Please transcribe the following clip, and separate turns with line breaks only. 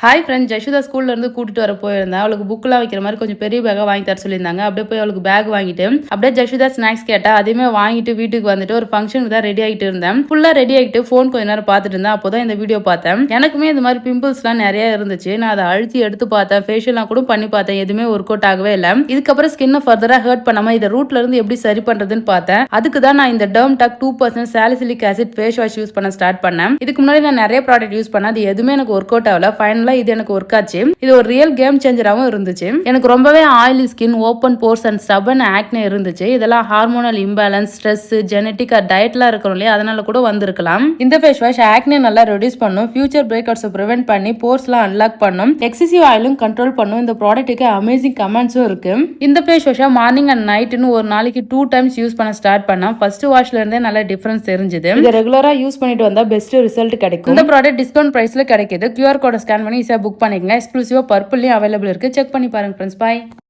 Hi friend ஜஷுதா ஸ்கூல்லேருந்து கூட்டிட்டு வர போயிருந்தேன். அவளுக்கு புக்கெலாம் வைக்கிற மாதிரி கொஞ்சம் பெரிய பேக்காக வாங்கி தர சொல்லியிருந்தாங்க. அப்படியே போய் அவளுக்கு பேக் வாங்கிட்டு அப்படியே ஜஷுதா ஸ்நாக்ஸ் கேட்டா அதையுமே வாங்கிட்டு வீட்டுக்கு வந்துட்டு ஒரு ஃபங்க்ஷனுக்கு தான் ரெடி ஆகிட்டு இருந்தேன். ஃபுல்லாக ரெடி ஆகிட்டு ஃபோன் கொஞ்ச நேரம் பார்த்துட்டு இருந்தேன். அப்போ தான் இந்த வீடியோ பார்த்தேன். எனக்குமே இந்த மாதிரி பிம்பிள்ஸ்லாம் நிறைய இருந்துச்சு. நான் அதை அழுத்தி எடுத்து பார்த்தேன். ஃபேஷியல்லாம் கூட பண்ணி பார்த்தேன். எதுவுமே ஒர்க் அவுட் ஆகவே இல்லை. இதுக்கப்புறம் ஸ்கின்னை ஃபர்தராக ஹர்ட் பண்ணாமல் இதை ரூட்ல இருந்து எப்படி சரி பண்ணுறதுன்னு பார்த்தேன். அதுக்கு தான் நான் இந்த டர்ம் டாக் 2% salicylic acid face wash use பண்ண ஸ்டார்ட் பண்ணேன். இதுக்கு முன்னாடி நான் நிறைய ப்ராடக்ட் யூஸ் பண்ணேன். அது எதுவுமே எனக்கு ஒர்க் அவுட் ஆகல. ஃபைனலாக இது எனக்கு ஒர்க் ஆச்சு. இது ஒரு ரியல் கேம் சேஞ்சராகவும் இருந்துச்சு. எனக்கு ரொம்பவே oily skin, open force and stubborn acne இருந்துச்சு. இதெல்லாம் ஹார்மோனல் இம்பேலன்ஸ், ஸ்ட்ரெஸ், ஜெனட்டிக் டயட்லாம் இருக்கணும் இல்லையா, அதனால கூட வந்திருக்கலாம். இந்த ஃபேஸ் வாஷ் ஆக்னே நல்லா ரெடியூஸ் பண்ணும், ஃபியூச்சர் பிரேக் அவுட்ஸை ப்ரிவென்ட் பண்ணி போர்ஸ்லாம் அன்லாக் பண்ணும், எக்ஸசிவ் ஆயிலும் கண்ட்ரோல் பண்ணும். இந்த ப்ராடக்ட்டுக்கு அமேசிங் கமெண்ட்ஸும் இருக்கு. இந்த ஃபேஸ் வாஷை மார்னிங் அண்ட் நைட்னு ஒரு நாளைக்கு 2 டைம்ஸ் யூஸ் பண்ண ஸ்டார்ட் பண்ணா ஃபர்ஸ்ட் வாஷ்ல இருந்தே நல்ல டிஃபரன்ஸ் தெரிஞ்சது. இதை ரெகுலரா யூஸ் பண்ணிட்டு வந்தா பெஸ்ட் ரிசல்ட் கிடைக்கும். இந்த ப்ராடக்ட் டிஸ்கவுண்ட் பிரைஸ்ல கிடைக்குது. QR கோட ஸ்கேன் பண்ணி ஈஸியா புக் பண்ணிக்கங்க. எக்ஸ்க்ளூசிவா பர்பிள்லயும் அவைலபிள் இருக்கு. செக் பண்ணி பாருங்க ஃப்ரெண்ட்ஸ். பை.